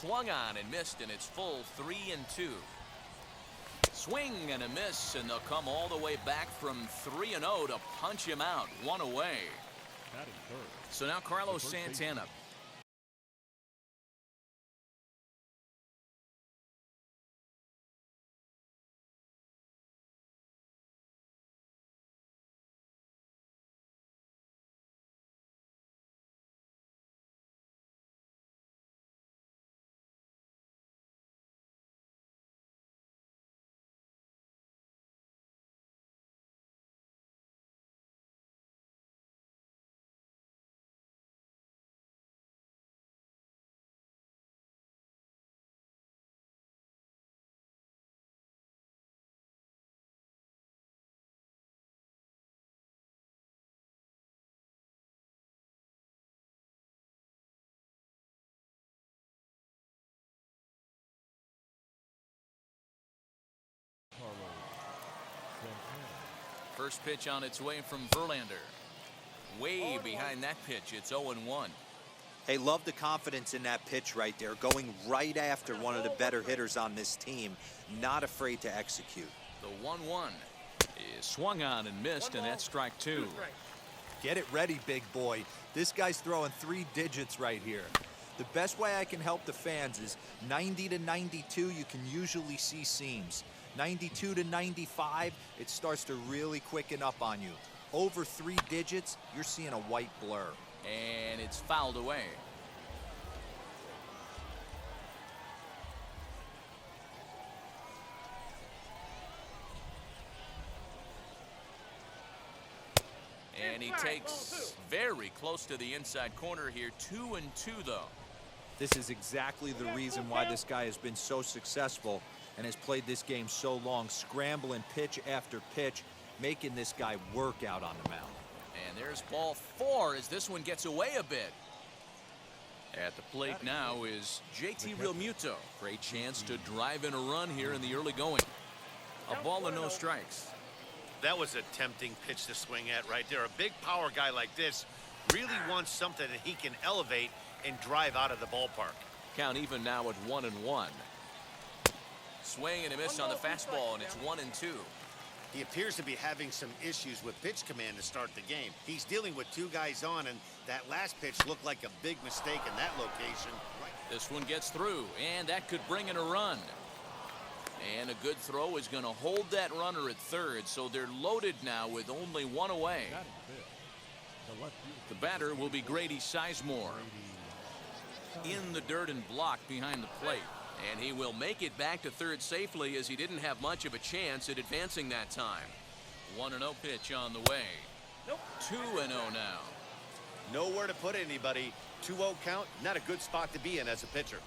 swung on and missed, and it's full 3-2. Swing and a miss, and they'll come all the way back from 3-0 to punch him out. One away. So now Carlos Santana. First pitch on its way from Verlander. Way behind that pitch. It's 0-1. Hey, love the confidence in that pitch right there. Going right after one of the better hitters on this team. Not afraid to execute. The 1-1 is swung on and missed, and that's strike two. Get it ready, big boy. This guy's throwing 3 digits right here. The best way I can help the fans is 90 to 92, you can usually see seams. 92 to 95, it starts to really quicken up on you. Over 3 digits, you're seeing a white blur. And it's fouled away. And he takes very close to the inside corner here. 2-2 though. This is exactly the reason why this guy has been so successful and has played this game so long, scrambling pitch after pitch, making this guy work out on the mound. And there's ball 4 as this one gets away a bit. At the plate now is JT Realmuto. Great chance to drive in a run here in the early going. A ball and no strikes. That was a tempting pitch to swing at right there. A big power guy like this really wants something that he can elevate and drive out of the ballpark. Count even now at 1-1. Swing and a miss on the fastball, and it's 1-2. He appears to be having some issues with pitch command to start the game. He's dealing with 2 guys on, and that last pitch looked like a big mistake in that location. This one gets through, and that could bring in a run. And a good throw is going to hold that runner at third, so they're loaded now with only 1 away. The batter will be Grady Sizemore. In the dirt and blocked behind the plate. And he will make it back to third safely, as he didn't have much of a chance at advancing that time. 1-0 pitch on the way. 2-0 now. Nowhere to put anybody. 2-0 count, not a good spot to be in as a pitcher.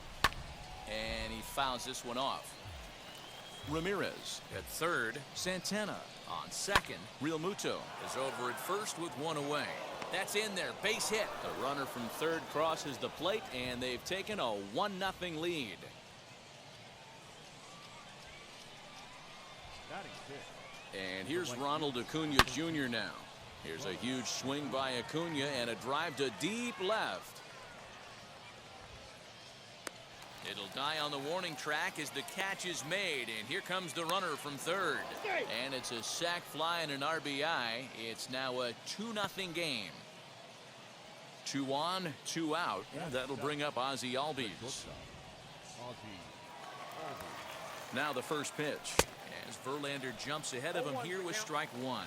And he fouls this one off. Ramirez at third. Santana on second. Realmuto is over at first with 1 away. That's in there. Base hit. The runner from third crosses the plate, and they've taken a 1-0 lead. And here's Ronald Acuna Jr. now. Here's a huge swing by Acuna and a drive to deep left. It'll die on the warning track as the catch is made, and here comes the runner from third. And it's a sac fly and an RBI. It's now a 2-0 game. 2 on, 2 out. And that'll bring up Ozzie Albies. Now the first pitch, as Verlander jumps ahead of him here with strike 1.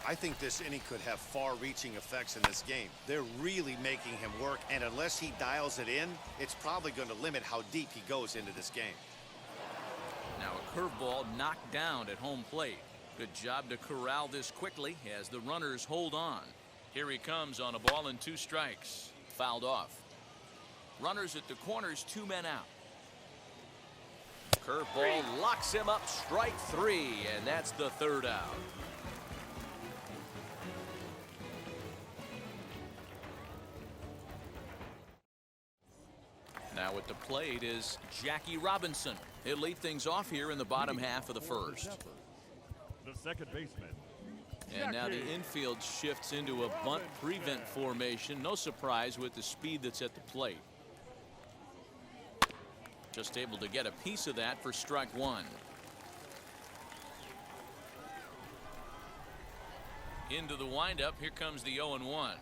I think this inning could have far-reaching effects in this game. They're really making him work, and unless he dials it in, it's probably going to limit how deep he goes into this game. Now a curveball knocked down at home plate. Good job to corral this quickly as the runners hold on. Here he comes on a ball and 2 strikes. Fouled off. Runners at the corners, 2 men out. Curveball locks him up, strike 3, and that's the 3rd out. Now at the plate is Jackie Robinson. He'll lead things off here in the bottom half of the first. The second baseman. And now the infield shifts into a bunt prevent formation. No surprise with the speed that's at the plate. Just able to get a piece of that for strike one. Into the windup. Here comes the 0-1.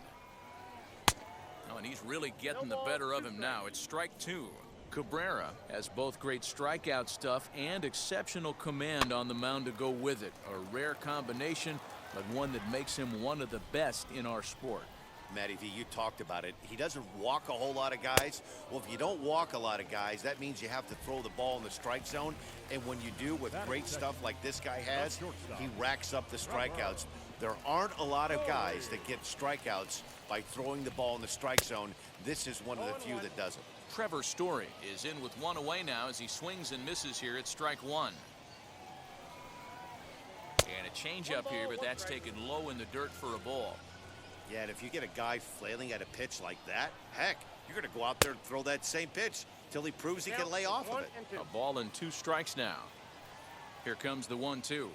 Oh, and he's really getting the better of him now. It's strike two. Cabrera has both great strikeout stuff and exceptional command on the mound to go with it. A rare combination, but one that makes him one of the best in our sport. Matty V, you talked about it. He doesn't walk a whole lot of guys. Well, if you don't walk a lot of guys, that means you have to throw the ball in the strike zone. And when you do, with great stuff like this guy has, he racks up the strikeouts. There aren't a lot of guys that get strikeouts by throwing the ball in the strike zone. This is one of the few that does it. Trevor Story is in with one away now as he swings and misses here at strike one. And a changeup here, but that's taken low in the dirt for a ball. Yeah, and if you get a guy flailing at a pitch like that, heck, you're going to go out there and throw that same pitch till he proves he can lay off of it. A ball and 2 strikes now. Here comes the 1-2.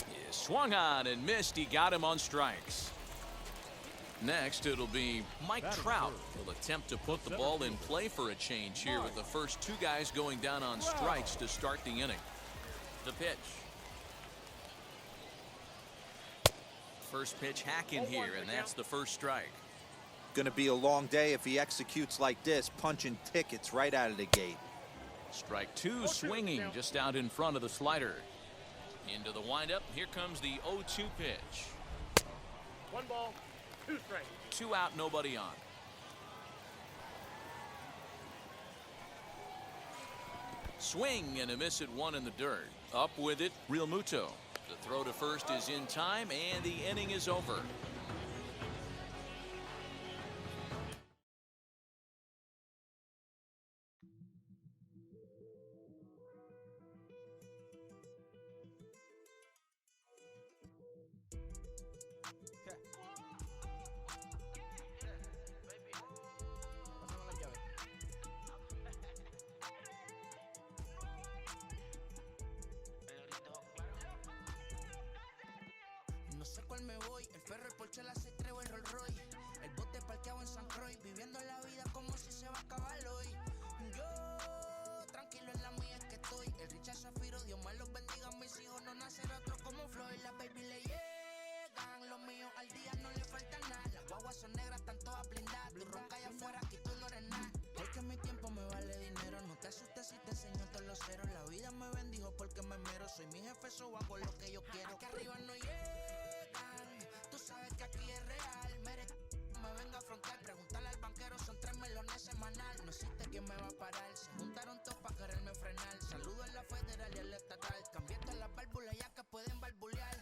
He swung on and missed. He got him on strikes. Next, it'll be Mike Trout. He'll attempt to put the ball in play for a change here with the first 2 guys going down on strikes to start the inning. The pitch. First pitch hack in here, and that's the first strike. Going to be a long day if he executes like this, punching tickets right out of the gate. Strike 2 swinging just out in front of the slider. Into the windup. Here comes the 0-2 pitch. 1 ball, 2 strikes. 2 out, nobody on. Swing and a miss at 1 in the dirt. Up with it, Real Muto. The throw to first is in time, and the inning is over. No sé cuál me voy, el ferro, el Porsche, la C3 o el Rolls Royce. El bote parqueado en San Croix, viviendo la vida como si se va a acabar hoy. Yo, tranquilo en la mía es que estoy. El Richard Zafiro, Dios me los bendiga, mis hijos no nacerá otro como Floyd. Las baby le llegan, los míos al día no le falta nada. Las guaguas son negras, están todas blindadas. Tu ronca allá afuera, aquí tú no eres nada. Es que mi tiempo me vale dinero, no te asustes si te enseño todos los ceros. La vida me bendijo porque me mero, soy mi jefe, so hago lo que yo quiero. Aquí arriba no llegan. Tú sabes que aquí es real. Me vengo a afrontar, preguntarle al banquero, son 3 melones semanal. No existe quien me va a parar. Se juntaron todos para quererme frenar. Saludo en la federal y en la estatal. Cambié todas las válvulas ya que pueden barbulear.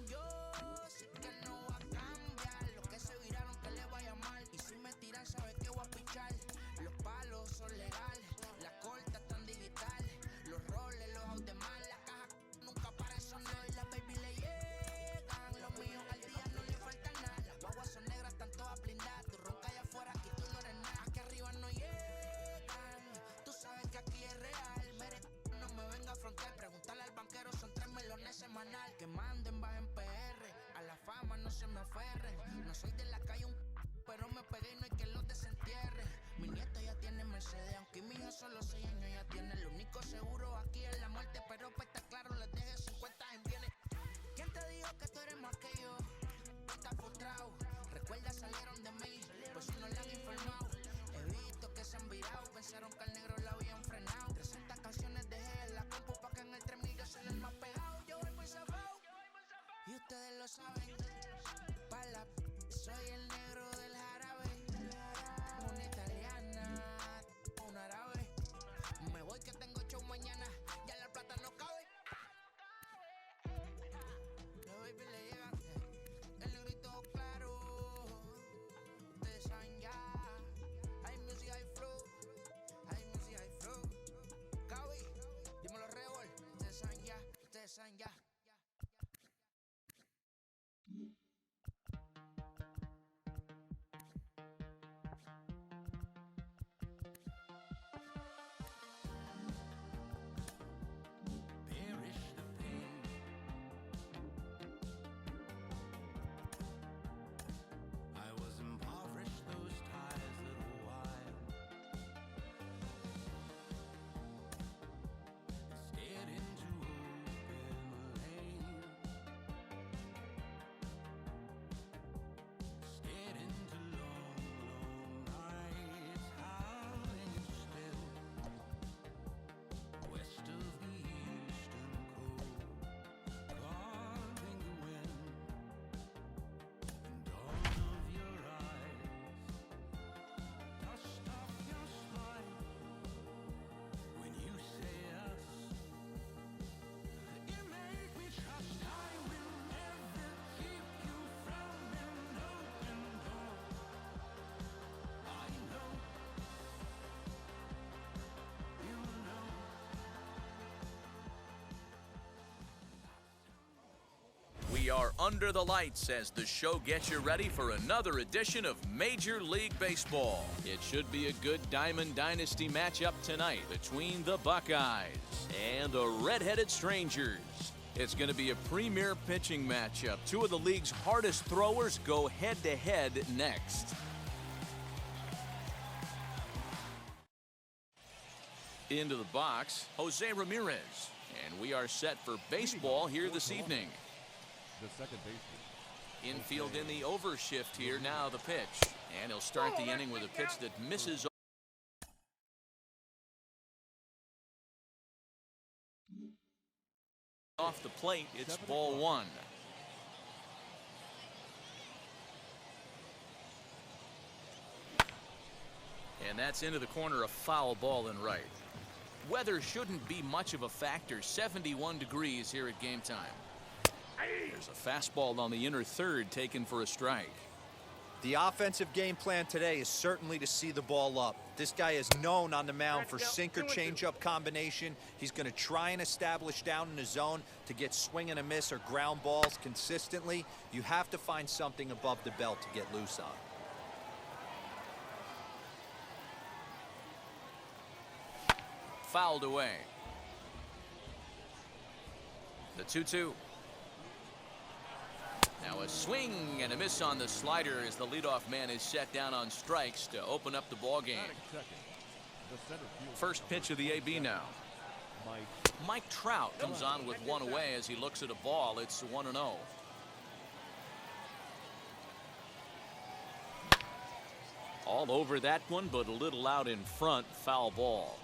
Yo sí que no voy a cambiar. Los que se viraron que le vaya mal. Y si me tiran, sabes que voy a pichar. Los palos son legales, las cortas están digitales. Los roles, los automás, la caja nunca para eso no. Y las baby le llegan, los míos al día no le falta nada. Las guaguas son negras, están todas blindadas. Tu ronca allá afuera, aquí tú no eres nada. Aquí arriba no llegan, tú sabes que aquí es real. No me venga a afrontar, preguntarle al banquero, son 3 melones under the lights as the show gets you ready for another edition of Major League Baseball. It should be a good Diamond Dynasty matchup tonight between the Buckeyes and the Red-Headed Strangers. It's going to be a premier pitching matchup. Two of the league's hardest throwers go head-to-head next. Into the box, Jose Ramirez. And we are set for baseball here this evening. The second baseman. Infield in the overshift here. Now the pitch. And he'll start the inning with a pitch that misses. Off the plate, it's ball one. And that's into the corner, a foul ball in right. Weather shouldn't be much of a factor. 71 degrees here at game time. There's a fastball on the inner third taken for a strike. The offensive game plan today is certainly to see the ball up. This guy is known on the mound for sinker changeup combination. He's going to try and establish down in the zone to get swing and a miss or ground balls consistently. You have to find something above the belt to get loose on. Fouled away. The 2-2. Now a swing and a miss on the slider as the leadoff man is set down on strikes to open up the ball game. First pitch of the AB now. Mike Trout comes on with one away as he looks at a ball. It's 1-0. All over that one, but a little out in front. Foul ball.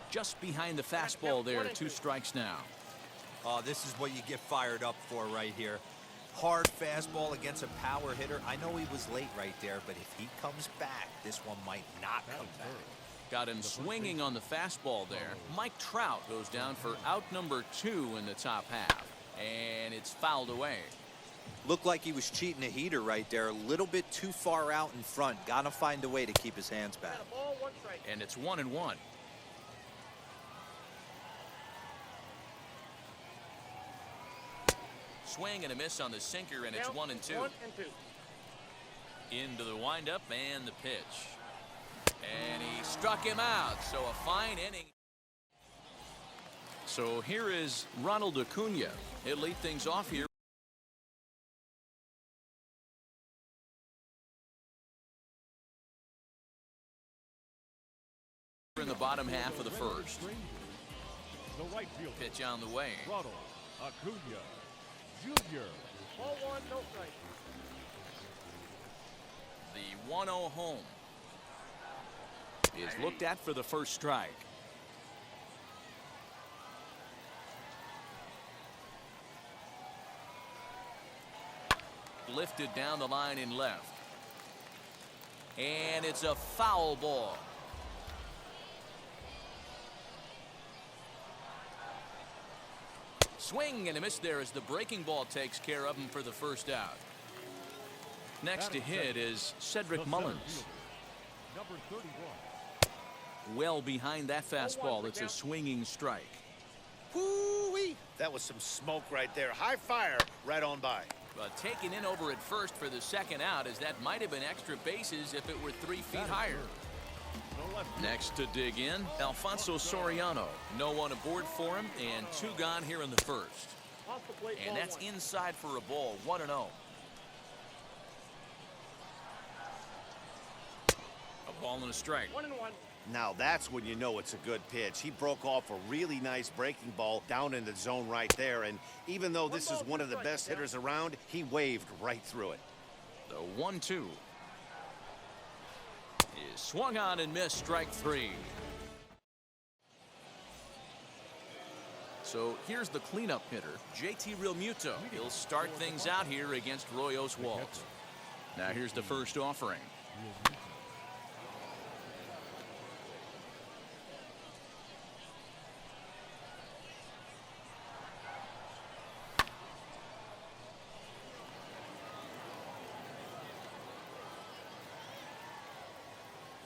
Just behind the fastball there. 2 strikes now. Oh, this is what you get fired up for right here. Hard fastball against a power hitter. I know he was late right there, but if he comes back, this one might not come back. Got him swinging on the fastball there. Mike Trout goes down for out number 2 in the top half. And it's fouled away. Looked like he was cheating a heater right there. A little bit too far out in front. Got to find a way to keep his hands back. And it's 1-1. Swing and a miss on the sinker, and it's 1-2. Into the windup and the pitch. And he struck him out, so a fine inning. So here is Ronald Acuna. He'll lead things off here. In the bottom half of the first. Pitch on the way. Ronald Acuna Jr. Ball one, no strike. The 1-0 home is looked at for the first strike. Lifted down the line in left. And it's a foul ball. Swing and a miss there as the breaking ball takes care of him for the first out. Next to hit is Cedric Mullins. Number 31. Well behind that fastball. It's a swinging strike. Woo-wee! That was some smoke right there. High fire right on by. But taken in over at first for the second out, as that might have been extra bases if it were 3 feet higher. Next to dig in, Alfonso Soriano. No one aboard for him, and 2 gone here in the first. And that's inside for a ball. 1-0. A ball and a strike. 1-1. Now that's when you know it's a good pitch. He broke off a really nice breaking ball down in the zone right there, and even though this is one of the best hitters around, he waved right through it. The 1-2 is swung on and missed. Strike 3. So here's the cleanup hitter, JT Realmuto. He'll start things out here against Roy Oswalt. Now here's the first offering.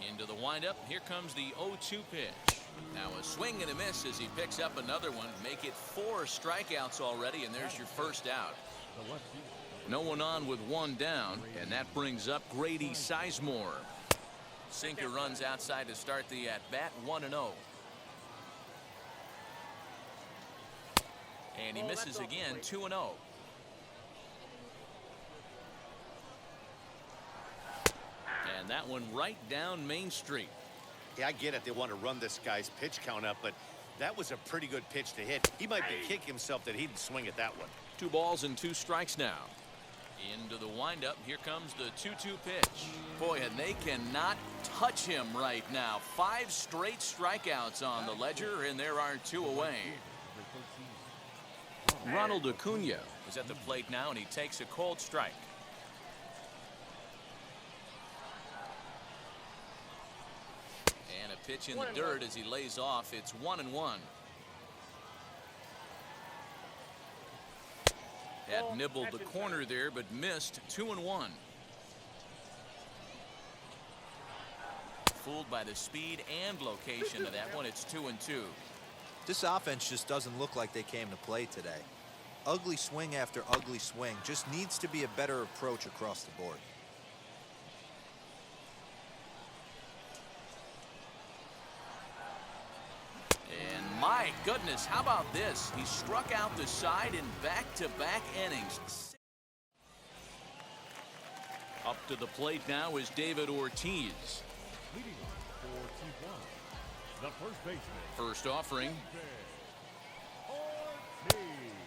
Into the windup. Here comes the 0-2 pitch. Now a swing and a miss as he picks up another one. Make it 4 strikeouts already, and there's your first out. No one on with one down, and that brings up Grady Sizemore. Sinker runs outside to start the at-bat, 1-0. And he misses again, 2-0. And that one right down Main Street. Yeah, I get it. They want to run this guy's pitch count up, but that was a pretty good pitch to hit. He might be kicking himself that he didn't swing at that one. 2 balls and 2 strikes now. Into the windup. Here comes the 2-2 pitch. Boy, and they cannot touch him right now. 5 straight strikeouts on the ledger, and there are 2 away. Ronald Acuna is at the plate now, and he takes a cold strike. And a pitch in the dirt as he lays off. It's 1-1. Had nibbled the corner there, but missed. 2-1. Fooled by the speed and location of that one. It's 2-2. This offense just doesn't look like they came to play today. Ugly swing after ugly swing. Just needs to be a better approach across the board. And my goodness, how about this? He struck out the side in back-to-back innings. Up to the plate now is David Ortiz. Leading off for T1, the first baseman. First offering. Ortiz.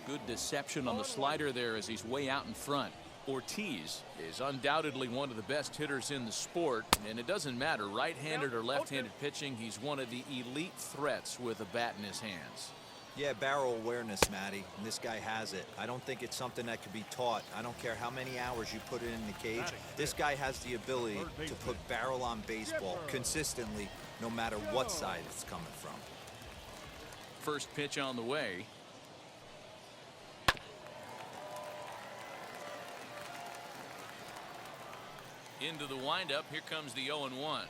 Good deception on the slider there as he's way out in front. Ortiz is undoubtedly one of the best hitters in the sport, and it doesn't matter right-handed or left-handed pitching. He's one of the elite threats with a bat in his hands. Yeah, barrel awareness, Matty, and this guy has it. I don't think it's something that could be taught. I don't care how many hours you put it in the cage. This guy has the ability to put barrel on baseball consistently, no matter what side it's coming from. First pitch on the way. Into the windup. Here comes the 0-1.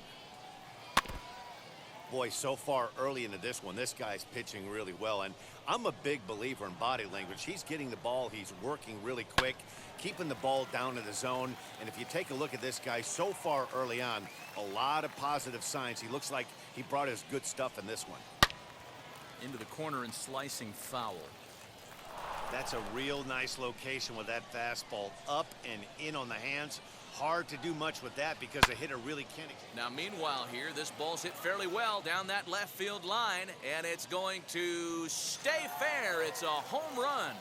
Boy, so far early into this one, this guy's pitching really well, and I'm a big believer in body language. He's getting the ball, he's working really quick, keeping the ball down in the zone, and if you take a look at this guy so far early on, a lot of positive signs. He looks like he brought his good stuff in this one. Into the corner and slicing foul. That's a real nice location with that fastball up and in on the hands. Hard to do much with that because the hitter really can't. Now, meanwhile here, this ball's hit fairly well down that left field line, and it's going to stay fair. It's a home run.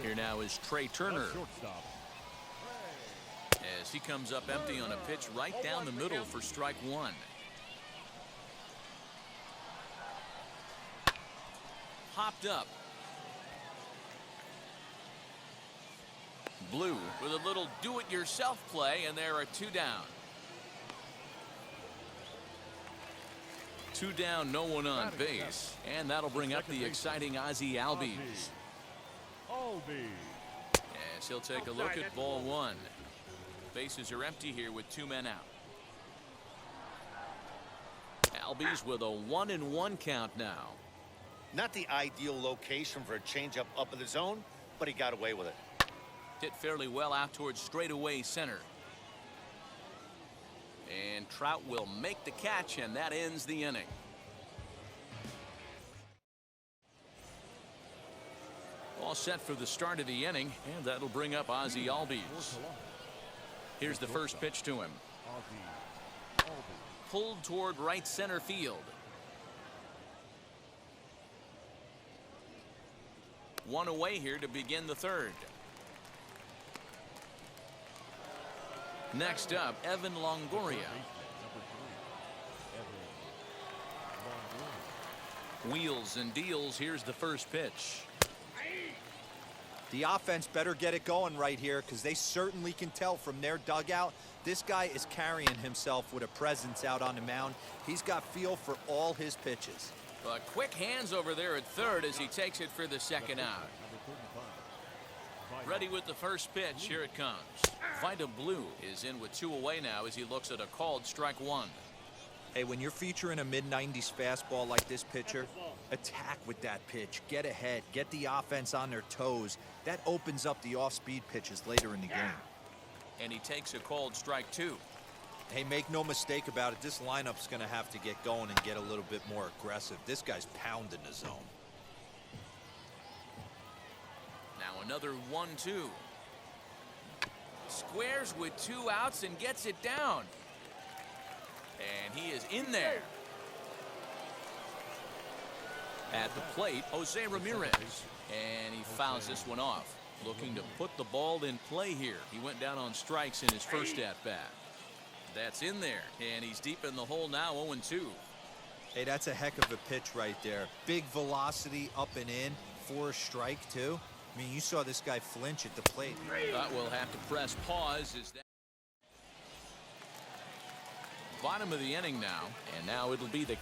Here now is Trey Turner. As he comes up empty on a pitch right down the middle for strike 1. Hopped up. Blue with a little do-it-yourself play, and there are 2 down. 2 down, no one on base, and that'll bring up the exciting Ozzie Albies. As he'll take a look at ball 1. Bases are empty here with 2 men out. Albies with a 1-1 count now. Not the ideal location for a changeup up in the zone, but he got away with it. Hit fairly well out towards straightaway center. And Trout will make the catch, and that ends the inning. All set for the start of the inning, and that'll bring up Ozzie Albies. Here's the first pitch to him. Pulled toward right center field. 1 away here to begin the 3rd. Next up, Evan Longoria. Wheels and deals. Here's the first pitch. The offense better get it going right here because they certainly can tell from their dugout this guy is carrying himself with a presence out on the mound. He's got feel for all his pitches. Quick hands over there at third as he takes it for the second out. Ready with the first pitch. Here it comes. Vida Blue is in with 2 away now as he looks at a called strike 1. Hey, when you're featuring a mid-90s fastball like this pitcher, attack with that pitch. Get ahead. Get the offense on their toes. That opens up the off-speed pitches later in the game. And he takes a called strike 2. Hey, make no mistake about it. This lineup's going to have to get going and get a little bit more aggressive. This guy's pounding the zone. Now another 1-2. Squares with 2 outs and gets it down. And he is in there. At the plate, Jose Ramirez. And he fouls this one off. Looking to put the ball in play here. He went down on strikes in his first at-bat. That's in there. And he's deep in the hole now, 0-2. Hey, that's a heck of a pitch right there. Big velocity up and in for a strike, too. I mean, you saw this guy flinch at the plate. But we'll have to press pause. Is that bottom of the inning now, and now it'll be the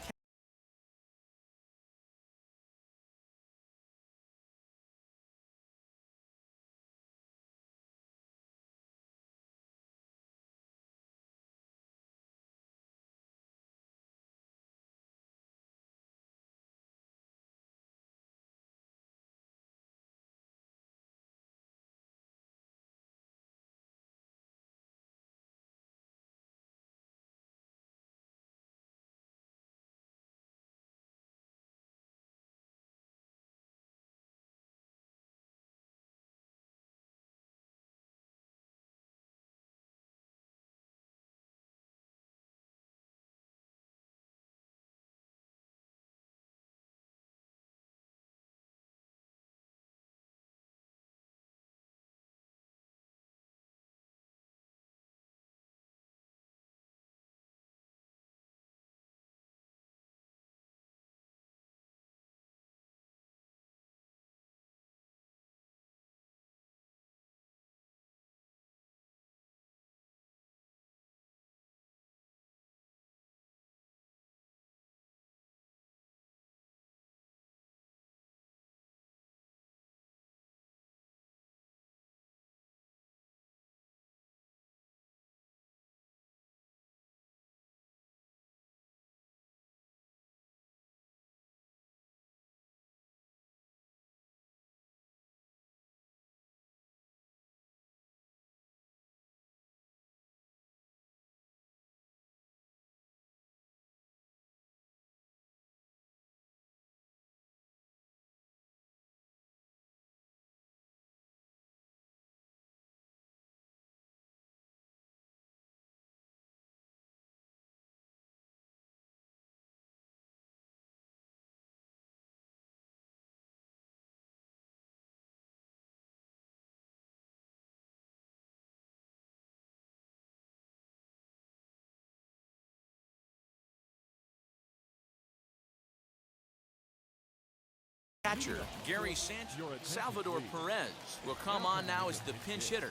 catcher, Gary Sanchez. Salvador Perez will come on now as the pinch hitter.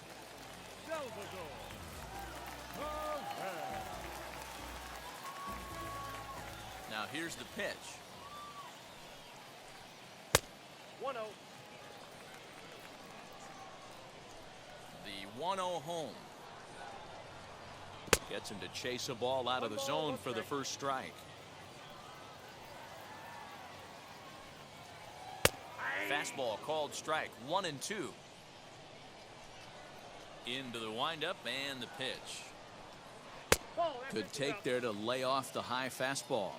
Now here's the pitch. 1-0. The 1-0 home. Gets him to chase a ball out of the zone for the first strike. Fastball called strike 1-2. Into the windup and the pitch. Good take there to lay off the high fastball.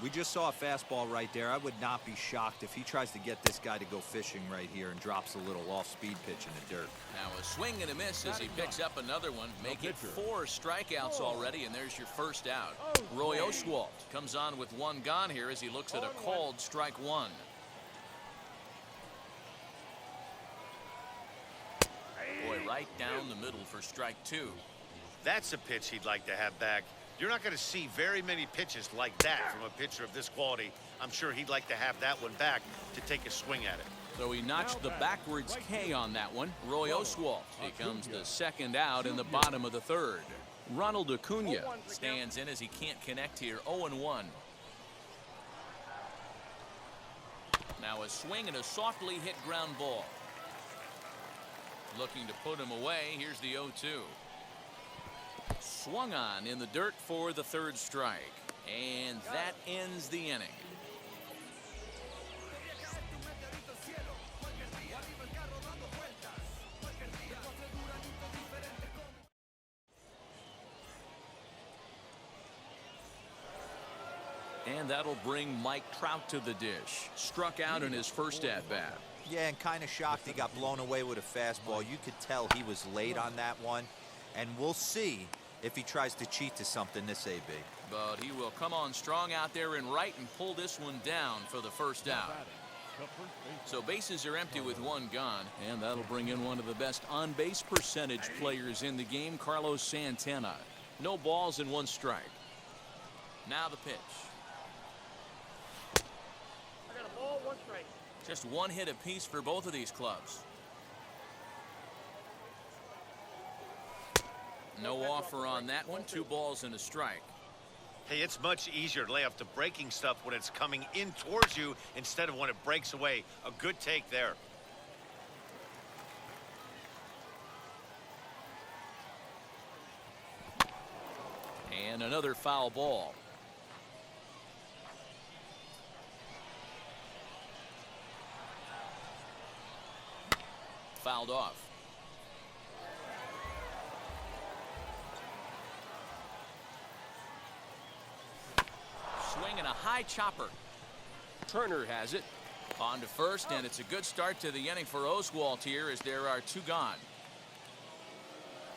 We just saw a fastball right there. I would not be shocked if he tries to get this guy to go fishing right here and drops a little off-speed pitch in the dirt. Now a swing and a miss as he picks up another one. Make it 4 strikeouts already, and there's your first out. Roy Oswalt comes on with 1 gone here as he looks at a called strike 1. Boy, right down the middle for strike 2. That's a pitch he'd like to have back. You're not going to see very many pitches like that from a pitcher of this quality. I'm sure he'd like to have that one back to take a swing at it. So he notched the backwards K on that one. Roy Oswalt becomes the second out in the bottom of the third. Ronald Acuna stands in as he can't connect here. 0-1. Now a swing and a softly hit ground ball. Looking to put him away. Here's the 0-2. Swung on in the dirt for the third strike. And that ends the inning. And that'll bring Mike Trout to the dish. Struck out in his first at-bat. Yeah, and kind of shocked he got blown away with a fastball. You could tell he was late on that one. And we'll see if he tries to cheat to something this AB. But he will come on strong out there in right and pull this one down for the first out. So bases are empty with one gone, and that'll bring in one of the best on-base percentage players in the game, Carlos Santana. No balls and one strike. Now the pitch. I got a ball, 1 strike. Just one hit apiece for both of these clubs. No offer on that one. 2 balls and a strike. Hey, it's much easier to lay off the breaking stuff when it's coming in towards you instead of when it breaks away. A good take there. And another foul ball. Fouled off. Swing and a high chopper. Turner has it. On to first, and it's a good start to the inning for Oswalt here as there are 2 gone.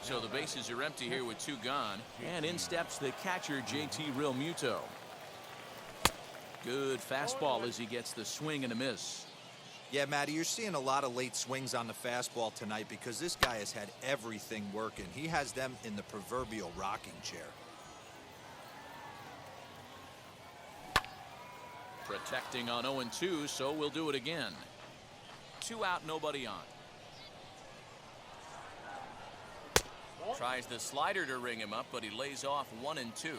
So the bases are empty here with 2 gone. And in steps the catcher, JT Realmuto. Good fastball as he gets the swing and a miss. Yeah, Matty, you're seeing a lot of late swings on the fastball tonight because this guy has had everything working. He has them in the proverbial rocking chair. Protecting on 0-2, so we'll do it again. 2 out, nobody on. Tries the slider to ring him up, but he lays off 1-2.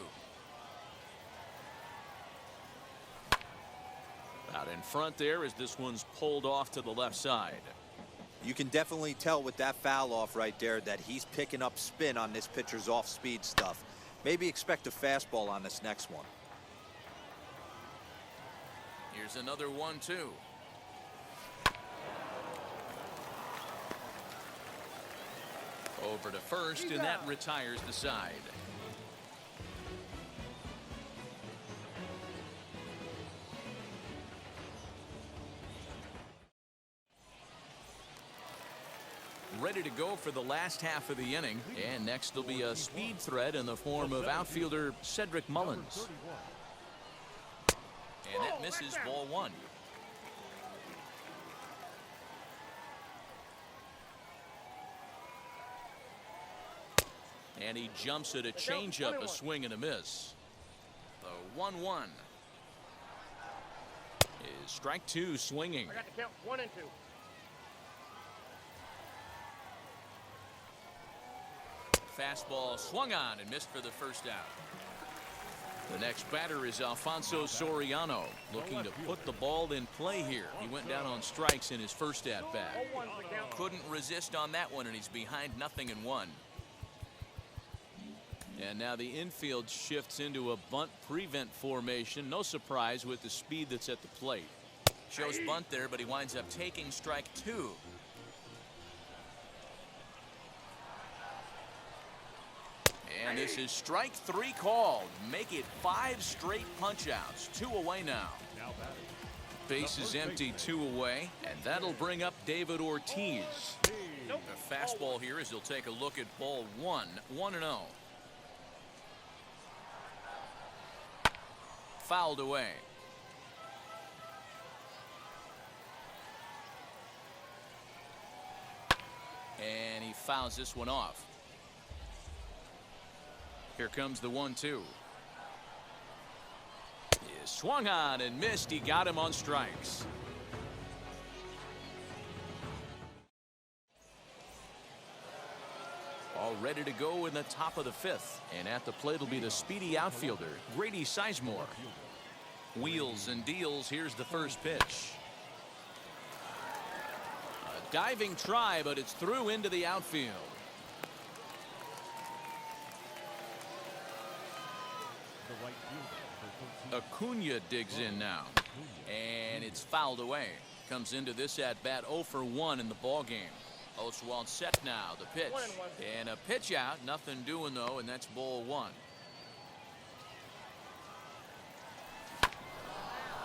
Out in front there as this one's pulled off to the left side. You can definitely tell with that foul off right there that he's picking up spin on this pitcher's off-speed stuff. Maybe expect a fastball on this next one. Here's another 1-2. Over to first, and that retires the side. Ready to go for the last half of the inning, and next will be a speed threat in the form of outfielder Cedric Mullins. And that misses, ball 1. And he jumps at a changeup, a swing and a miss. The 1-1 is strike 2, swinging. I got to count 1 and 2. Fastball swung on and missed for the first out. The next batter is Alfonso Soriano, looking to put the ball in play here. He went down on strikes in his first at bat. Couldn't resist on that one, and he's behind 0-1. And now the infield shifts into a bunt prevent formation. No surprise with the speed that's at the plate. Shows bunt there, but he winds up taking strike 2. And this is strike 3 called. Make it 5 straight punch-outs. 2 away now. Base is empty, 2 away, and that'll bring up David Ortiz. A fastball here as he'll take a look at ball 1, 1-0. Fouled away. And he fouls this one off. Here comes the 1-2. He swung on and missed. He got him on strikes. All ready to go in the top of the 5th. And at the plate will be the speedy outfielder, Grady Sizemore. Wheels and deals. Here's the first pitch. A Diving try, but it's through into the outfield. The right fielder, Acuna digs in now, and it's fouled away. Comes into this at bat 0 for 1 in the ball game. Oswald set now. The pitch 1-1. and a pitch out. Nothing doing though, and that's ball 1.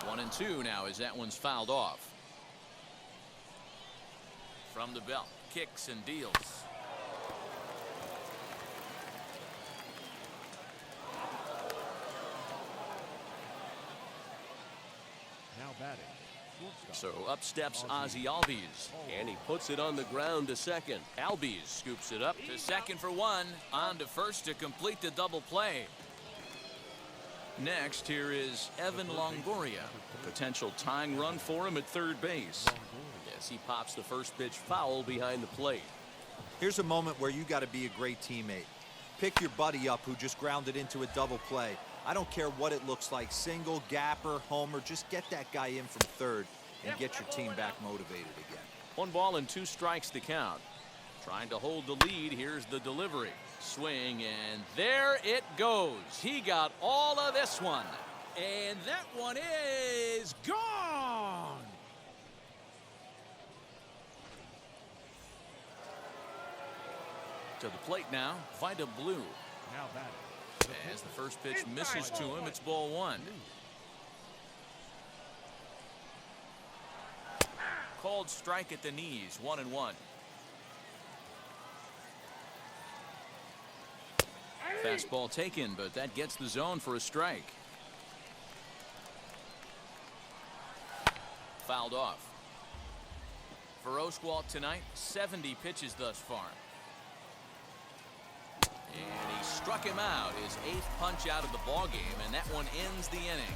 1-2 now as that one's fouled off. From the belt, kicks and deals. now batting. So up steps Ozzie Albies, and he puts it on the ground to second. Albies scoops it up to second for 1. On to first to complete the double play. Next, here is Evan Longoria. Potential tying run for him at third base. Yes, he pops the first pitch foul behind the plate. Here's a moment where you got to be a great teammate. Pick your buddy up who just grounded into a double play. I don't care what it looks like, single, gapper, homer, just get that guy in from third and get your team back motivated again. 1 ball and 2 strikes to count. Trying to hold the lead. Here's the delivery. Swing, and there it goes. He got all of this one. And that one is gone. To the plate now, Vida Blue. Now batting. As the first pitch misses to him, it's ball 1. Called strike at the knees, 1-1. Fastball taken, but that gets the zone for a strike. Fouled off. For Oswalt tonight, 70 pitches thus far. And he struck him out, his 8th punch out of the ball game, and that one ends the inning.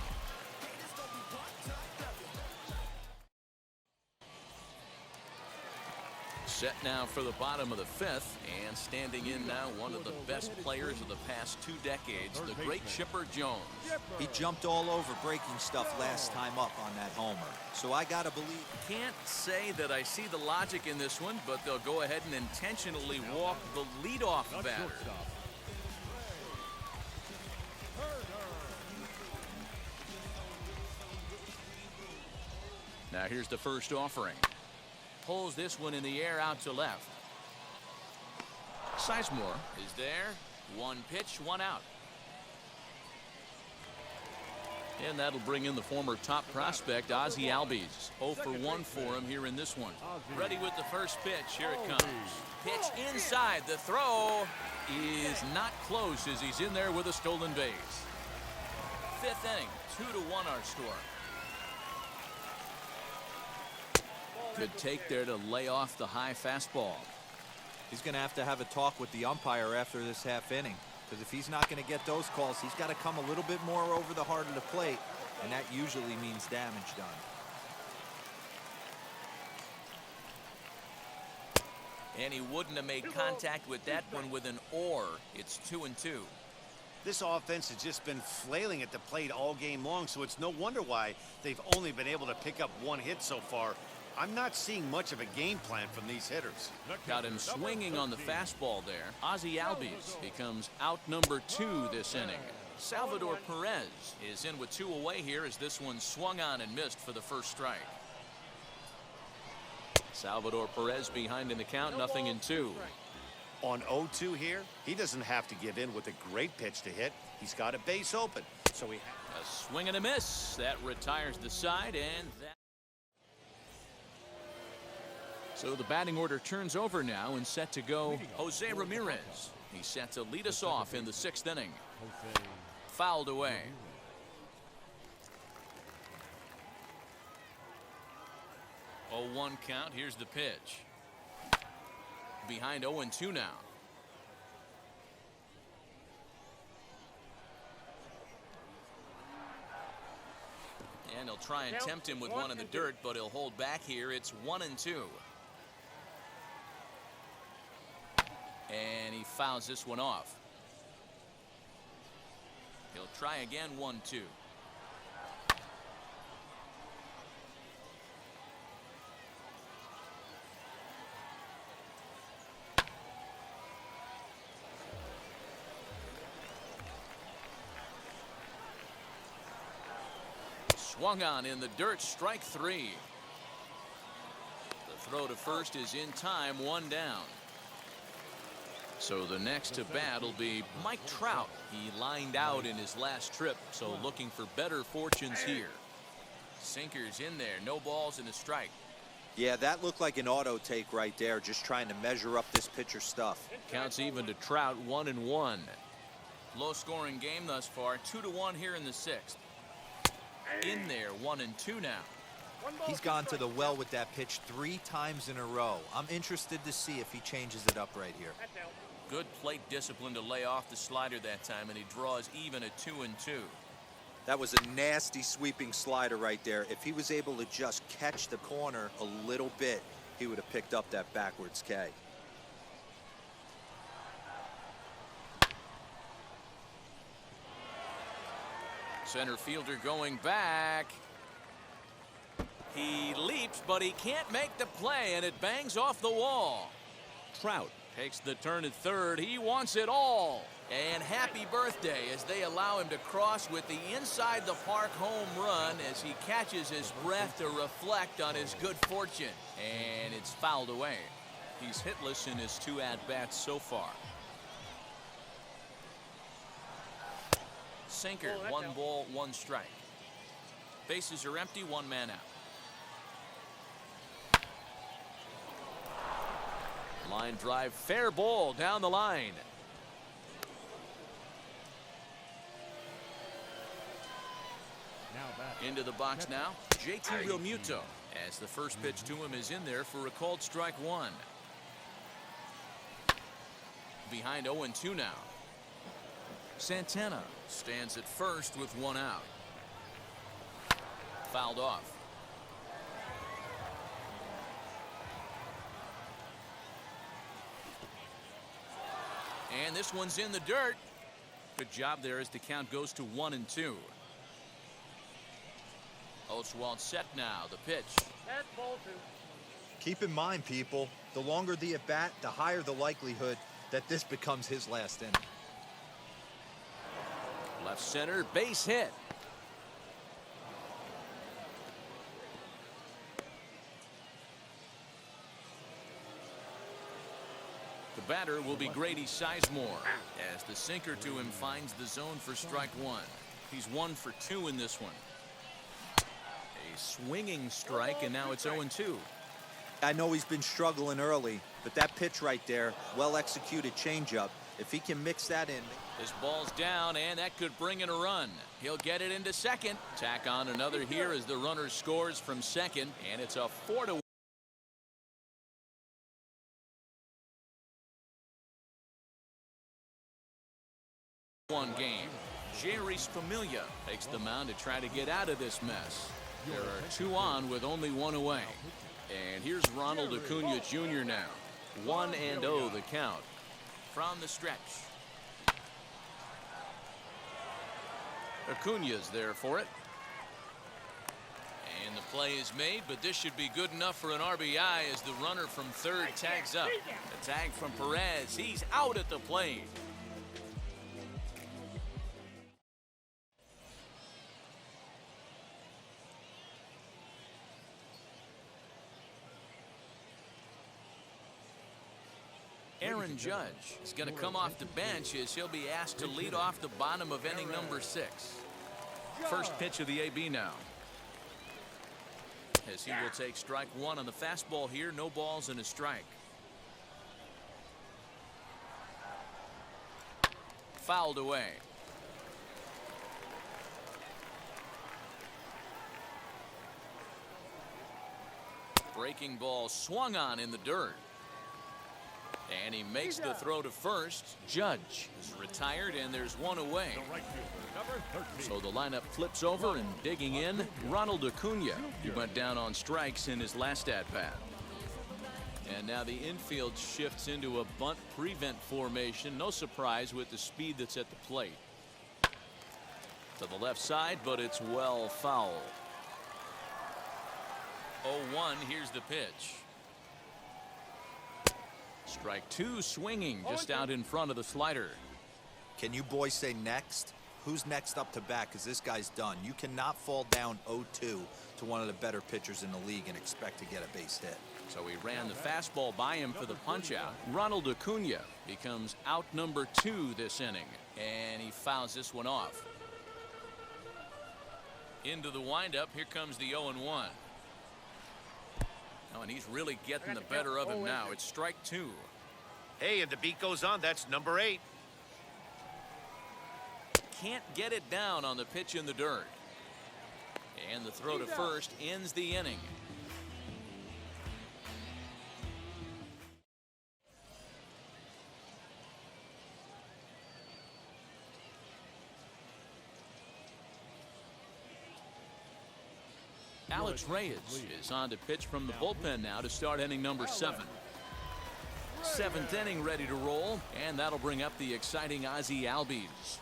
Set now for the bottom of the 5th, and standing in now one of the best players of the past 2 decades, the great Chipper Jones. He jumped all over breaking stuff last time up on that homer. So I got to believe. Can't say that I see the logic in this one, but they'll go ahead and intentionally walk the leadoff batter. Shortstop. Now here's the first offering. Pulls this one in the air out to left. Sizemore is there. 1 pitch, 1 out. And that'll bring in the former top prospect, Ozzie Albies. 0 for 1 for him here in this one. Ready with the first pitch. Here it comes. Pitch inside. The throw is not close as he's in there with a stolen base. 5th inning, 2-1 our score. Good take there to lay off the high fastball. He's going to have a talk with the umpire after this half inning. Because if he's not going to get those calls, he's got to come a little bit more over the heart of the plate. And that usually means damage done. And he wouldn't have made contact with that one with an or. It's 2-2. This offense has just been flailing at the plate all game long, so it's no wonder why they've only been able to pick up 1 hit so far. I'm not seeing much of a game plan from these hitters. Got him swinging on the fastball there. Ozzie Albies becomes out number 2 this inning. Salvador Perez is in with 2 away here as this one swung on and missed for the first strike. Salvador Perez behind in the count, 0-2. On 0-2 here, he doesn't have to give in with a great pitch to hit. He's got a base open, so he A swing and a miss. That retires the side, and that. So the batting order turns over now and set to go Jose Ramirez. He's set to lead us off in the 6th inning. Jose. Fouled away. 0-1 count. Here's the pitch. Behind 0-2 now. And he'll try and tempt him with one in the dirt, but he'll hold back here. It's 1-2. And he fouls this one off. He'll try again, 1-2. Swung on in the dirt, strike three. The throw to first is in time, one down. So the next to bat will be Mike Trout. He lined out in his last trip, so looking for better fortunes here. Sinkers in there, no balls and a strike. Yeah, that looked like an auto take right there, just trying to measure up this pitcher's stuff. Counts even to Trout, 1-1. Low scoring game thus far, 2-1 here in the sixth. In there, 1-2 now. He's gone to the well with that pitch 3 times in a row. I'm interested to see if he changes it up right here. Good plate discipline to lay off the slider that time, and he draws even at 2-2. That was a nasty sweeping slider right there. If he was able to just catch the corner a little bit, he would have picked up that backwards K. Center fielder going back. He leaps, but he can't make the play, and it bangs off the wall. Trout takes the turn at third. He wants it all. And happy birthday as they allow him to cross with the inside the park home run as he catches his breath to reflect on his good fortune. And it's fouled away. He's hitless in his 2 at-bats so far. Sinker, 1 ball, 1 strike. Bases are empty, 1 man out. Line drive, fair ball down the line. Into the box now, JT Realmuto, as the first pitch to him is in there for a called strike 1. Behind 0-2 now. Santana stands at first with 1 out. Fouled off. And this one's in the dirt. Good job there as the count goes to 1-2. Oswald set now. The pitch. That's ball 2. Keep in mind, people, the longer the at-bat, the higher the likelihood that this becomes his last inning. Left center, base hit. The batter will be Grady Sizemore as the sinker to him finds the zone for strike 1. He's 1 for 2 in this one. A swinging strike, and now it's 0-2. I know he's been struggling early, but that pitch right there, well-executed changeup, if he can mix that in. This ball's down, and that could bring in a run. He'll get it into second. Tack on another here as the runner scores from second, and it's a 4-1 game. Jerry's Familia takes the mound to try to get out of this mess. There are 2 on with only 1 away. And here's Ronald Acuna Jr. now. 1-0 the count. From the stretch. Acuna's there for it. And the play is made, but this should be good enough for an RBI as the runner from third tags up. The tag from Perez. He's out at the plate. Aaron Judge is going to come off the bench as he'll be asked to lead off the bottom of inning number 6. First pitch of the AB now. As he will take strike 1 on the fastball here. No balls and a strike. Fouled away. Breaking ball swung on in the dirt. And he makes the throw to first. Judge is retired, and there's 1 away. So the lineup flips over, and digging in, Ronald Acuna. He went down on strikes in his last at-bat. And now the infield shifts into a bunt prevent formation. No surprise with the speed that's at the plate. To the left side, but it's well foul. 0-1, here's the pitch. Strike 2 swinging just out in front of the slider. Can you boys say next? Who's next up to bat? Because this guy's done. You cannot fall down 0-2 to one of the better pitchers in the league and expect to get a base hit. So he ran the fastball by him for the punch-out. Ronald Acuna becomes out number 2 this inning, and he fouls this one off. Into the windup, here comes the 0-1. Oh, and he's really getting the better of him now. It's strike 2. Hey, and the beat goes on. That's number 8. Can't get it down on the pitch in the dirt. And the throw to first ends the inning. Alex Reyes is on to pitch from the bullpen now to start inning number 7. 7th inning ready to roll, and that'll bring up the exciting Ozzie Albies.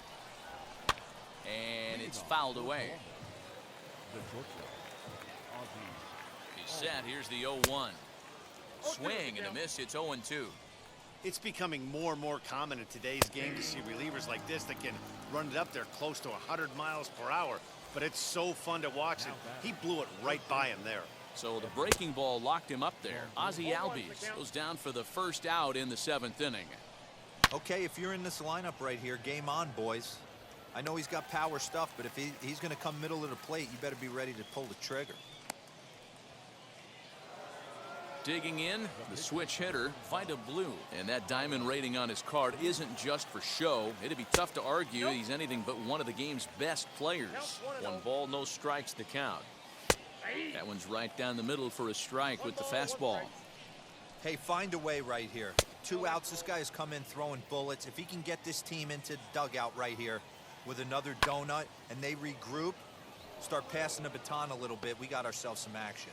And it's fouled away. He's set. Here's the 0-1. Swing and a miss. It's 0-2. It's becoming more and more common in today's game to see relievers like this that can run it up there close to 100 miles per hour. But it's so fun to watch, and he blew it right by him there. So the breaking ball locked him up there. Ozzie Albies goes down for the first out in the 7th inning. Okay, if you're in this lineup right here, game on, boys. I know he's got power stuff, but if he's going to come middle of the plate, you better be ready to pull the trigger. Digging in, the switch hitter, Vida Blue. And that diamond rating on his card isn't just for show. It'd be tough to argue he's anything but one of the game's best players. 1 ball, no strikes to count. That one's right down the middle for a strike with the fastball. Hey, find a way right here. 2 outs. This guy has come in throwing bullets. If he can get this team into the dugout right here with another donut and they regroup, start passing the baton a little bit, we got ourselves some action.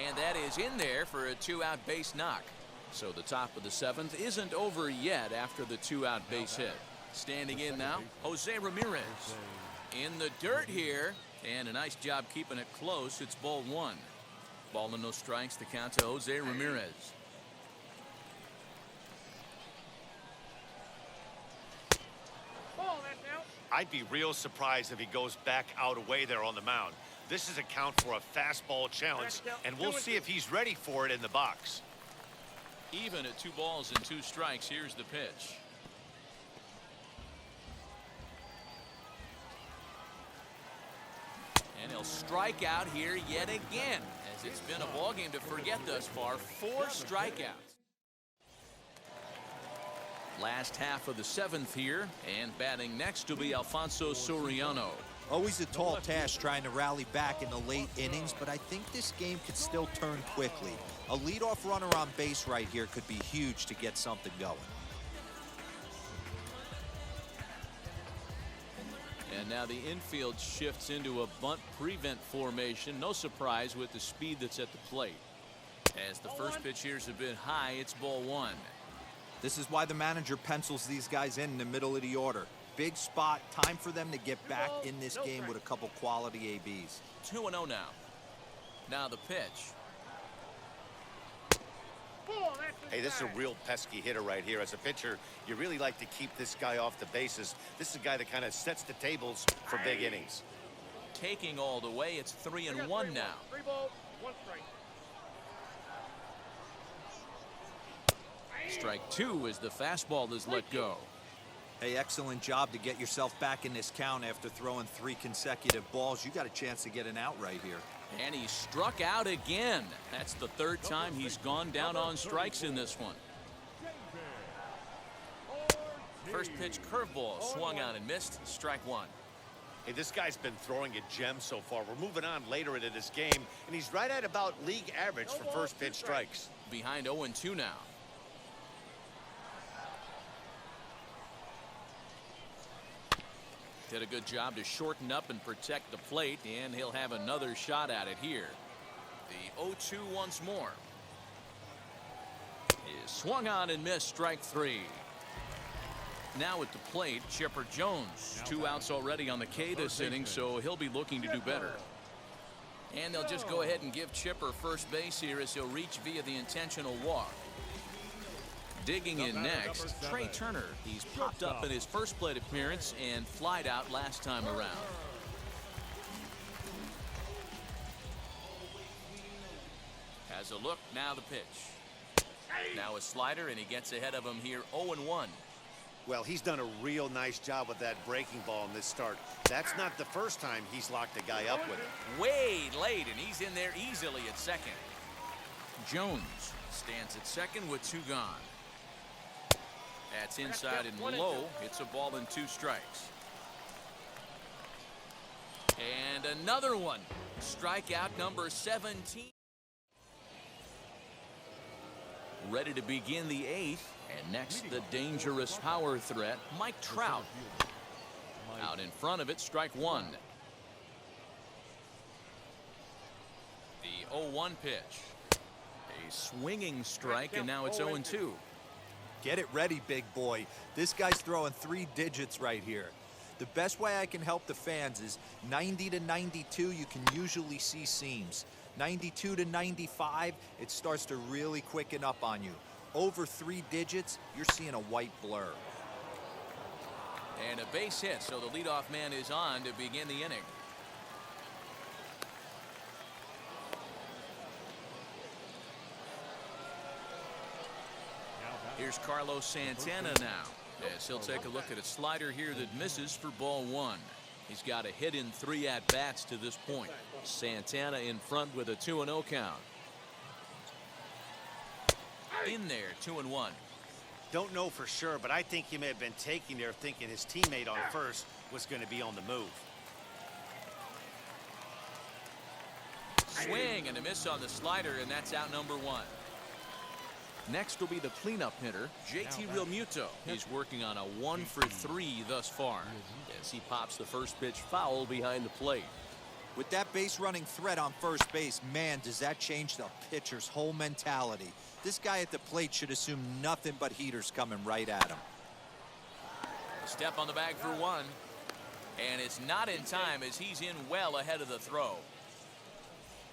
And that is in there for a 2-out base knock. So the top of the 7th isn't over yet after the 2-out base hit. Standing in now, Jose Ramirez. In the dirt here, and a nice job keeping it close. It's ball 1. Ball and no strikes to count to Jose Ramirez. I'd be real surprised if he goes back out away there on the mound. This is a count for a fastball challenge, and we'll see if he's ready for it in the box. Even at 2 balls and 2 strikes, here's the pitch. And he'll strike out here yet again, as it's been a ball game to forget thus far. 4 strikeouts. Last half of the 7th here, and batting next will be Alfonso Soriano. Always a tall task trying to rally back in the late innings, but I think this game could still turn quickly. A leadoff runner on base right here could be huge to get something going. And now the infield shifts into a bunt prevent formation. No surprise with the speed that's at the plate. As the first pitch here's a bit high, it's ball 1. This is why the manager pencils these guys in the middle of the order. Big spot, time for them to get back in this game with a couple quality ABs. 2-0 now. Now the pitch. Hey, this is a real pesky hitter right here. As a pitcher, you really like to keep this guy off the bases. This is a guy that kind of sets the tables for big innings. Taking all the way, it's 3-1 now. 3 balls, 1 strike. Strike 2 as the fastball is let go. Hey, excellent job to get yourself back in this count after throwing 3 consecutive balls. You got a chance to get an out right here. And he struck out again. That's the 3rd time he's gone down on strikes in this one. First pitch curveball swung on and missed. Strike 1. Hey, this guy's been throwing a gem so far. We're moving on later into this game, and he's right at about league average for first pitch strikes. Behind 0-2 now. Did a good job to shorten up and protect the plate, and he'll have another shot at it here. The 0-2 once more. Is swung on and missed. Strike 3. Now at the plate, Chipper Jones. 2 outs already on the K this inning, so he'll be looking to do better. And they'll just go ahead and give Chipper first base here as he'll reach via the intentional walk. Digging in next, Trey Turner. He's popped up in his first plate appearance and flied out last time around. Has a look, now the pitch. Now a slider, and he gets ahead of him here 0-1. Well, he's done a real nice job with that breaking ball in this start. That's not the first time he's locked a guy up with it. Way late, and he's in there easily at second. Jones stands at second with 2 gone. That's inside and low. It's a ball and 2 strikes. And another one. Strikeout number 17. Ready to begin the 8th. And next, the dangerous power threat, Mike Trout. Out in front of it, strike 1. The 0-1 pitch. A swinging strike, and now it's 0-2. Get it ready, big boy. This guy's throwing 3 digits right here. The best way I can help the fans is 90 to 92, you can usually see seams. 92 to 95, it starts to really quicken up on you. Over 3 digits, you're seeing a white blur. And a base hit, so the leadoff man is on to begin the inning. Here's Carlos Santana now, as he'll take a look at a slider here that misses for ball 1. He's got a hit in 3 at-bats to this point. Santana in front with a 2-0 count. In there, 2-1. Don't know for sure, but I think he may have been taking there thinking his teammate on first was going to be on the move. Swing and a miss on the slider, and that's out number 1. Next will be the cleanup hitter, JT Realmuto. He's working on a 1 for 3 thus far as he pops the first pitch foul behind the plate. With that base running threat on first base, man, does that change the pitcher's whole mentality. This guy at the plate should assume nothing but heaters coming right at him. Step on the bag for 1. And it's not in time as he's in well ahead of the throw.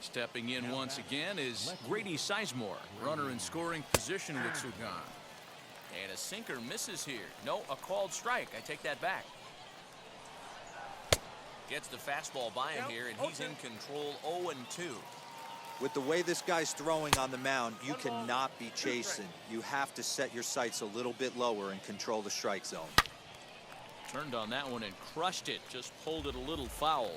Stepping in once again is Grady Sizemore, runner in scoring position with Sugan. And a sinker misses here. No, a called strike. I take that back. Gets the fastball by him here, and he's in control 0-2. With the way this guy's throwing on the mound, you cannot be chasing. You have to set your sights a little bit lower and control the strike zone. Turned on that one and crushed it. Just pulled it a little foul.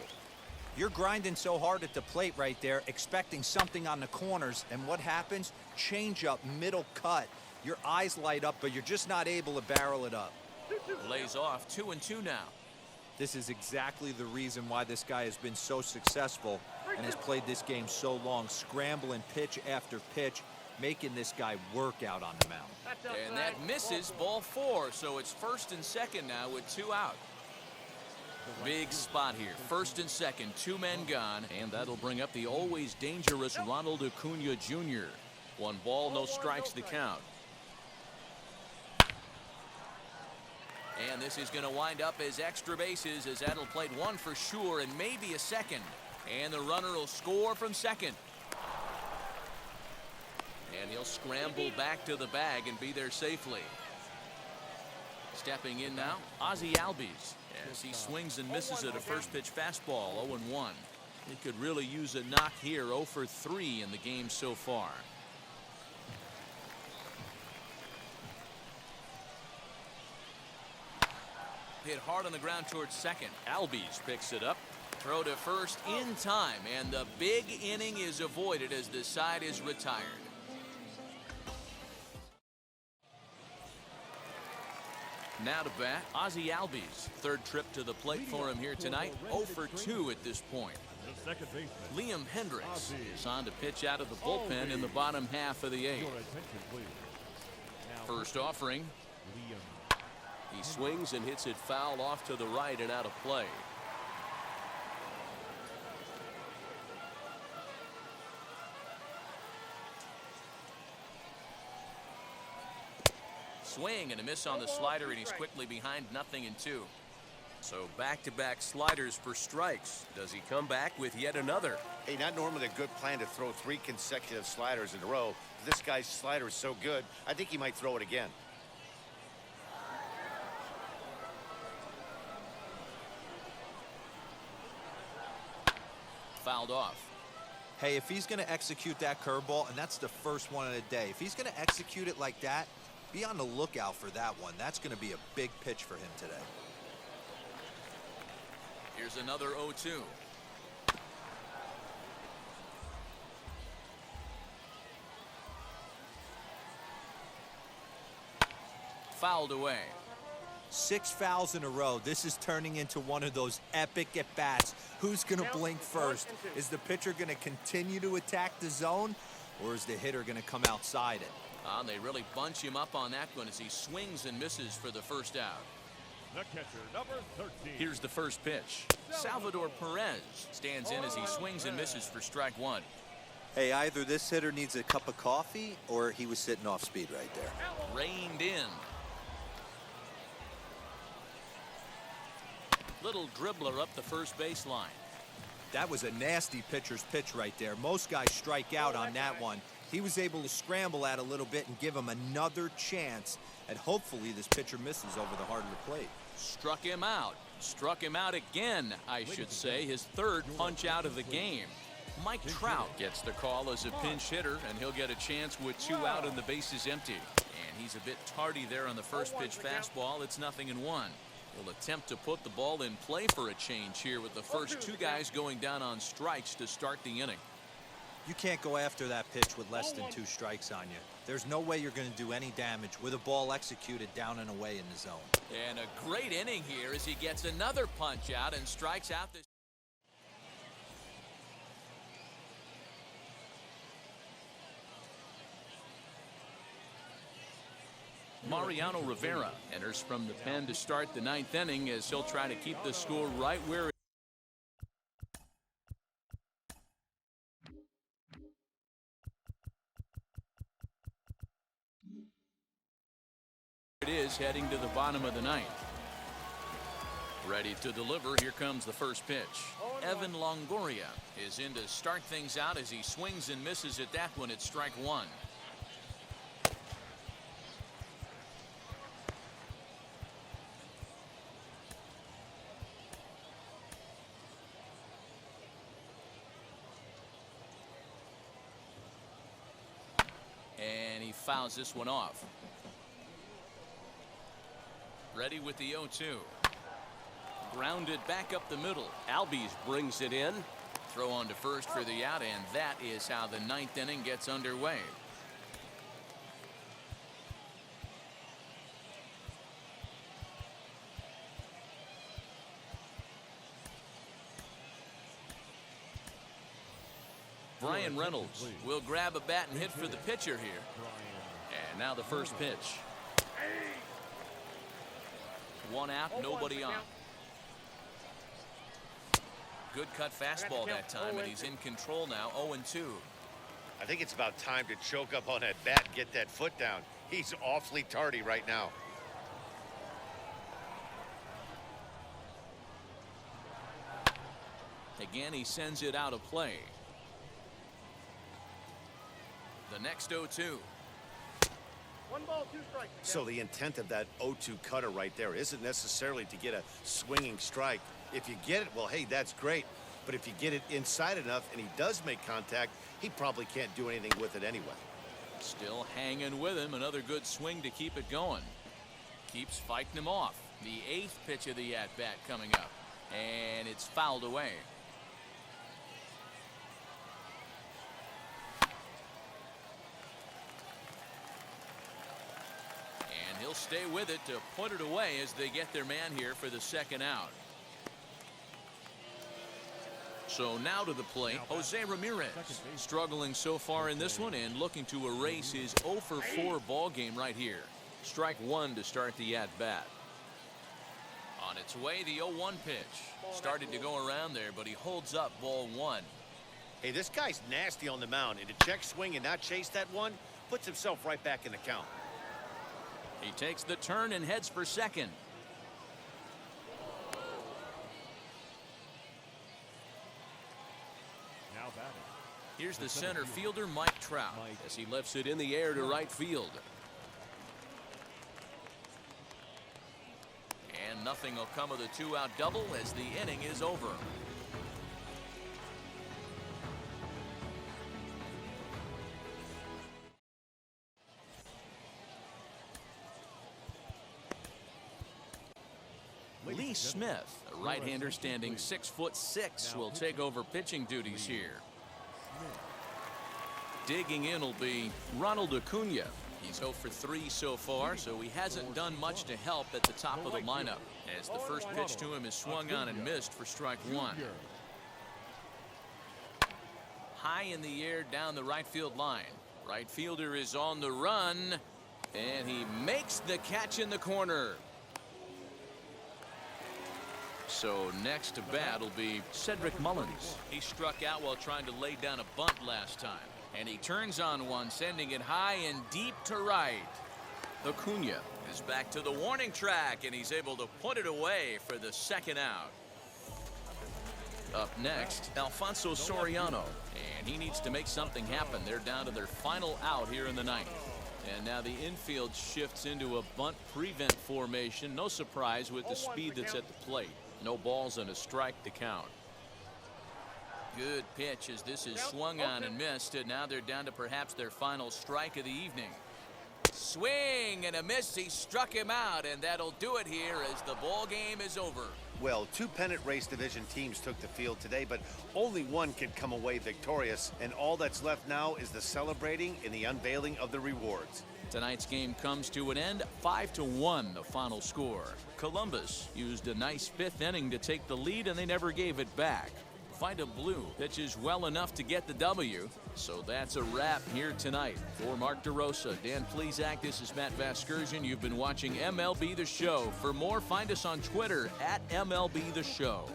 You're grinding so hard at the plate right there, expecting something on the corners, and what happens? Change up, middle cut. Your eyes light up, but you're just not able to barrel it up. Lays off 2-2 now. This is exactly the reason why this guy has been so successful and has played this game so long, scrambling pitch after pitch, making this guy work out on the mound. And that misses ball 4, so it's first and second now with 2 out. Big spot here, first and second, 2 men gone, and that'll bring up the always dangerous Ronald Acuna Jr. 1 ball, no strikes to count. And this is going to wind up as extra bases, as that'll play 1 for sure and maybe a second. And the runner will score from second. And he'll scramble back to the bag and be there safely. Stepping in now, Ozzie Albies, as he swings and misses at a first pitch fastball, 0-1. He could really use a knock here, 0 for 3 in the game so far. Hit hard on the ground towards second. Albies picks it up. Throw to first in time, and the big inning is avoided as the side is retired. Now to bat, Ozzie Albies. 3rd trip to the plate for him here tonight. 0 for 2 at this point. Liam Hendricks is on to pitch out of the bullpen in the bottom half of the 8th. First offering. He swings and hits it foul off to the right and out of play. Swing and a miss on the slider, and he's quickly behind 0-2. So back-to-back sliders for strikes. Does he come back with yet another? Hey, not normally a good plan to throw 3 consecutive sliders in a row. This guy's slider is so good, I think he might throw it again. Fouled off. Hey, if he's going to execute that curveball, and that's the first one of the day, if he's going to execute it like that, be on the lookout for that one. That's going to be a big pitch for him today. Here's another 0-2. Fouled away. 6 fouls in a row. This is turning into one of those epic at-bats. Who's going to blink first? Is the pitcher going to continue to attack the zone, or is the hitter going to come outside it? They really bunch him up on that one as he swings and misses for the first out. The catcher, number 13. Here's the first pitch. Salvador Perez stands in as he swings and misses for strike one. Hey, either this hitter needs a cup of coffee or he was sitting off speed right there. Reined in. Little dribbler up the first baseline. That was a nasty pitcher's pitch right there. Most guys strike out on that one. He was able to scramble at a little bit and give him another chance. And hopefully this pitcher misses over the heart of the plate. Struck him out. Struck him out again, I should say. His third punch out of the game. Mike Trout gets the call as a pinch hitter, and he'll get a chance with 2 out and the bases empty. And he's a bit tardy there on the first pitch fastball. It's 0-1. He'll attempt to put the ball in play for a change here with the first 2 guys going down on strikes to start the inning. You can't go after that pitch with less than 2 strikes on you. There's no way you're going to do any damage with a ball executed down and away in the zone. And a great inning here as he gets another punch out and strikes out the... Mariano Rivera enters from the pen to start the 9th inning as he'll try to keep the score right where it is heading to the bottom of the 9th. Ready to deliver. Here comes the first pitch. Evan Longoria is in to start things out as he swings and misses at that one at strike one. And he fouls this one off. Ready with the 0-2. Grounded back up the middle. Albies brings it in. Throw on to first for the out, and that is how the 9th inning gets underway. Brian Reynolds will grab a bat and hit for the pitcher here. And now the first pitch. 1 out, nobody on. Good cut fastball that time, and he's in control now. 0-2. I think it's about time to choke up on that bat and get that foot down. He's awfully tardy right now. Again, he sends it out of play. The next 0-2. 1 ball, 2 strikes. So the intent of that 0-2 cutter right there isn't necessarily to get a swinging strike. If you get it, well, hey, that's great. But if you get it inside enough and he does make contact, he probably can't do anything with it anyway. Still hanging with him. Another good swing to keep it going. Keeps fighting him off. The 8th pitch of the at-bat coming up. And it's fouled away. And he'll stay with it to put it away as they get their man here for the second out. So now to the plate, Jose Ramirez, struggling so far in this one and looking to erase his 0-for-4 ball game right here. Strike one to start the at-bat. On its way, the 0-1 pitch. Started to go around there, but he holds up ball one. Hey, this guy's nasty on the mound, and to check swing and not chase that one puts himself right back in the count. He takes the turn and heads for second. Here's the center fielder, Mike Trout, as he lifts it in the air to right field. And nothing will come of the two-out double as the inning is over. Lee Smith, a right-hander standing 6'6", will take over pitching duties here. Digging in will be Ronald Acuna. He's 0 for 3 so far, so he hasn't done much to help at the top of the lineup, as the first pitch to him is swung on and missed for strike one. High in the air down the right field line. Right fielder is on the run, and he makes the catch in the corner. So next to bat will be Cedric Mullins. He struck out while trying to lay down a bunt last time. And he turns on one, sending it high and deep to right. Acuna is back to the warning track, and he's able to put it away for the second out. Up next, Alfonso Soriano. And he needs to make something happen. They're down to their final out here in the ninth. And now the infield shifts into a bunt prevent formation. No surprise with the speed that's at the plate. No balls and a strike to count. Good pitch as this is swung on and missed, and now they're down to perhaps their final strike of the evening. Swing and a miss. He struck him out, and that'll do it here as the ball game is over. Well, 2 pennant race division teams took the field today, but only one could come away victorious, and all that's left now is the celebrating and the unveiling of the rewards. Tonight's game comes to an end, 5-1 the final score. Columbus used a nice 5th inning to take the lead, and they never gave it back. Find a Blue pitches well enough to get the W. So that's a wrap here tonight. For Mark DeRosa, Dan Plesac, this is Matt Vasgersian. You've been watching MLB The Show. For more, find us on Twitter at MLB The Show.